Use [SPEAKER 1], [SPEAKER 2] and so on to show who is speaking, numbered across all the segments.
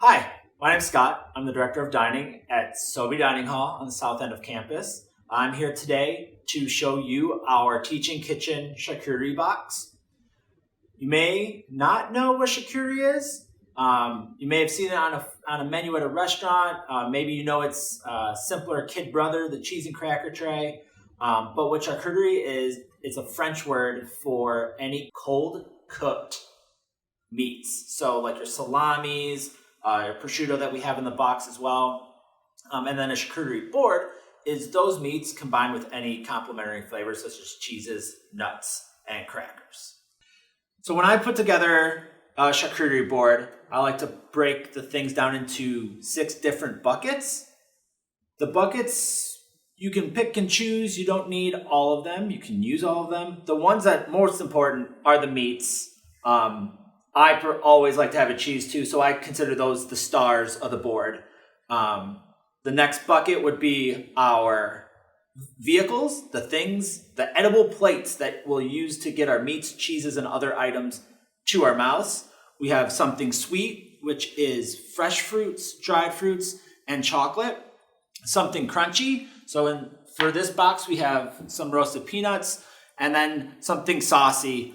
[SPEAKER 1] Hi, my name's Scott. I'm the Director of Dining at SoVi Dining Hall on the south end of campus. I'm here today to show you our Teaching Kitchen charcuterie box. You may not know what charcuterie is. You may have seen it on a menu at a restaurant. Maybe you know its simpler kid brother, the cheese and cracker tray. But what charcuterie is, it's a French word for any cold cooked meats. So like your salamis, your prosciutto that we have in the box as well. And then a charcuterie board is those meats combined with any complementary flavors such as cheeses, nuts, and crackers. So when I put together a charcuterie board, I like to break the things down into 6 different buckets. The buckets, you can pick and choose. You don't need all of them. You can use all of them. The ones that most important are the meats. I always like to have a cheese too, so I consider those the stars of the board. The next bucket would be our vehicles, the edible plates that we'll use to get our meats, cheeses, and other items to our mouths. We have something sweet, which is fresh fruits, dried fruits, and chocolate. Something crunchy. So for this box, we have some roasted peanuts, and then something saucy,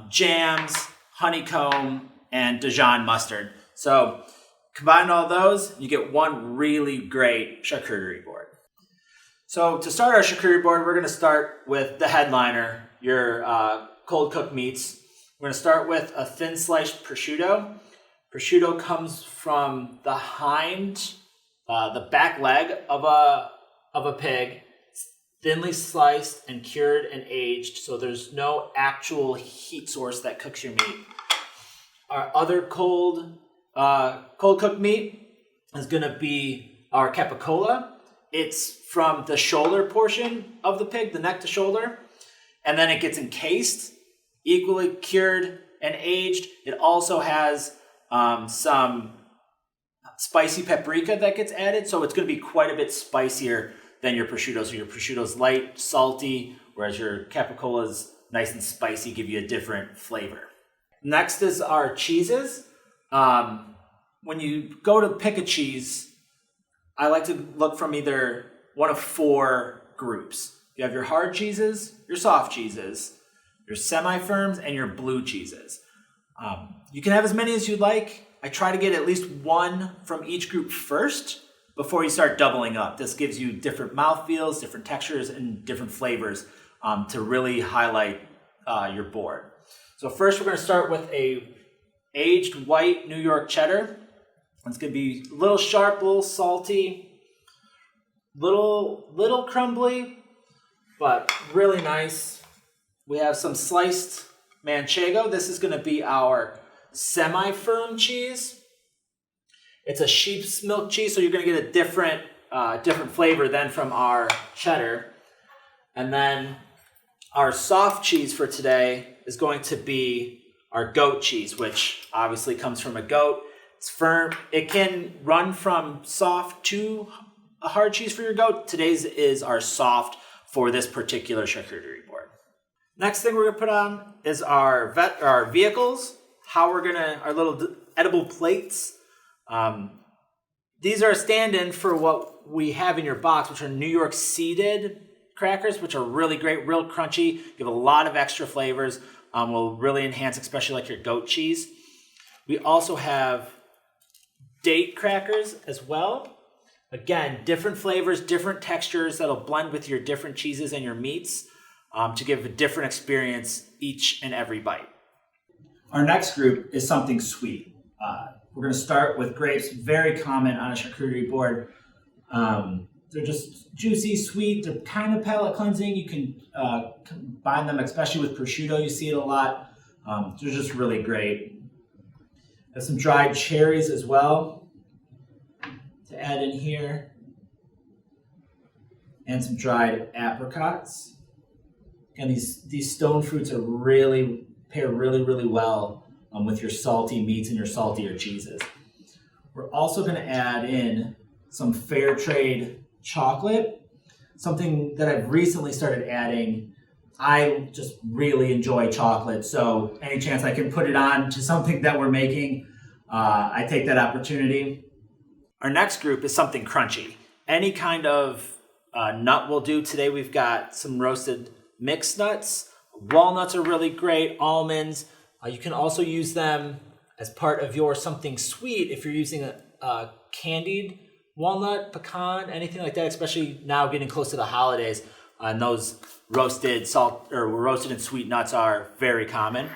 [SPEAKER 1] jams, honeycomb, and Dijon mustard. So combine all those, you get one really great charcuterie board. So to start our charcuterie board, we're going to start with the headliner, your cold cooked meats. We're going to start with a thin sliced prosciutto. Prosciutto comes from the the back leg of a pig, thinly sliced and cured and aged, so there's no actual heat source that cooks your meat. Our other cold cooked meat is going to be our capicola. It's from the shoulder portion of the pig, the neck to shoulder, and then it gets encased, equally cured and aged. It also has some spicy paprika that gets added, so it's going to be quite a bit spicier than your prosciutto. So your prosciutto's light, salty, whereas your capicola's nice and spicy, give you a different flavor. Next is our cheeses. When you go to pick a cheese, I like to look from either one of 4 groups. You have your hard cheeses, your soft cheeses, your semi-firms, and your blue cheeses. You can have as many as you'd like. I try to get at least one from each group first before you start doubling up. This gives you different mouthfeels, different textures, and different flavors to really highlight your board. So first we're going to start with a aged white New York cheddar. It's going to be a little sharp, a little salty, little crumbly, but really nice. We have some sliced manchego. This is going to be our semi-firm cheese. It's a sheep's milk cheese, so you're going to get a different flavor than from our cheddar. And then our soft cheese for today is going to be our goat cheese, which obviously comes from a goat. It's firm. It can run from soft to a hard cheese for your goat. Today's is our soft for this particular charcuterie board. Next thing we're going to put on is our vehicles. Our little edible plates. These are a stand-in for what we have in your box, which are New York seeded crackers, which are really great, real crunchy, give a lot of extra flavors, will really enhance, especially like your goat cheese. We also have date crackers as well. Again, different flavors, different textures that'll blend with your different cheeses and your meats to give a different experience each and every bite. Our next group is something sweet. We're going to start with grapes, very common on a charcuterie board. They're just juicy, sweet. They're kind of palate cleansing. You can combine them, especially with prosciutto. You see it a lot. They're just really great. There's some dried cherries as well to add in here. And some dried apricots. And these stone fruits are pair really well with your salty meats and your saltier cheeses. We're also going to add in some fair trade chocolate, something that I've recently started adding. I just really enjoy chocolate, so any chance I can put it on to something that we're making, I take that opportunity. Our next group is something crunchy. Any kind of nut will do. Today we've got some roasted mixed nuts. Walnuts are really great, almonds. You can also use them as part of your something sweet if you're using a candied walnut, pecan, anything like that, especially now getting close to the holidays. And those roasted and sweet nuts are very common.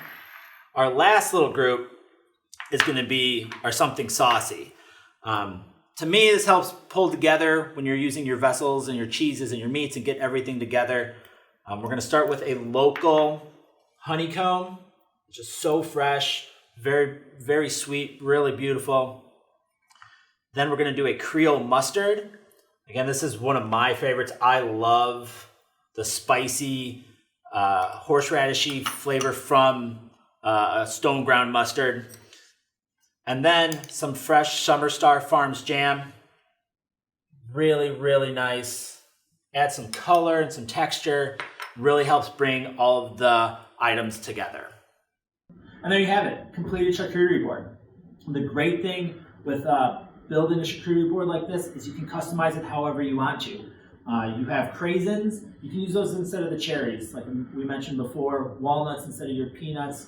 [SPEAKER 1] Our last little group is going to be our something saucy. To me, this helps pull together when you're using your vessels and your cheeses and your meats and get everything together. We're going to start with a local honeycomb, which is so fresh, very, very sweet, really beautiful. Then we're going to do a Creole mustard. Again, this is one of my favorites. I love the spicy, horseradishy flavor from a stone ground mustard. And then some fresh Summer Star Farms jam. Really, really nice. Add some color and some texture. Really helps bring all of the items together. And there you have it, completed charcuterie board. The great thing with building a charcuterie board like this is you can customize it however you want to. You have craisins, you can use those instead of the cherries. Like we mentioned before, walnuts instead of your peanuts.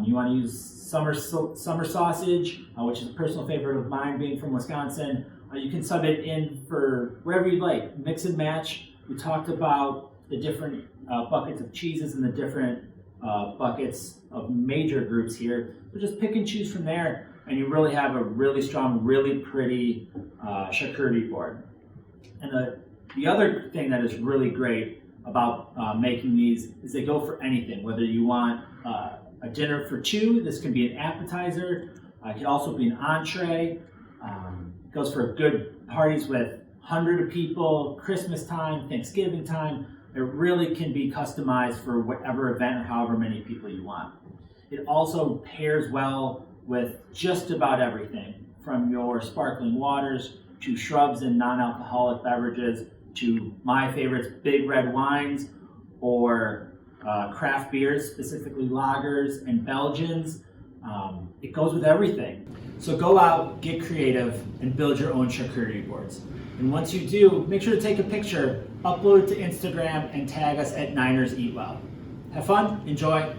[SPEAKER 1] You want to use summer sausage, which is a personal favorite of mine being from Wisconsin. You can sub it in for wherever you'd like, mix and match. We talked about the different buckets of cheeses and the different buckets of major groups here. So just pick and choose from there, and you really have a really strong, really pretty charcuterie board. And the other thing that is really great about making these is they go for anything, whether you want a dinner for two. This can be an appetizer. It can also be an entree. It goes for good parties with 100 of people, Christmas time, Thanksgiving time. It really can be customized for whatever event or however many people you want. It also pairs well with just about everything, from your sparkling waters to shrubs and non-alcoholic beverages to my favorites, big red wines, or craft beers, specifically lagers and Belgians. It goes with everything. So go out, get creative, and build your own charcuterie boards. And once you do, make sure to take a picture, upload it to Instagram, and tag us at Niners Eat Well. Have fun, enjoy.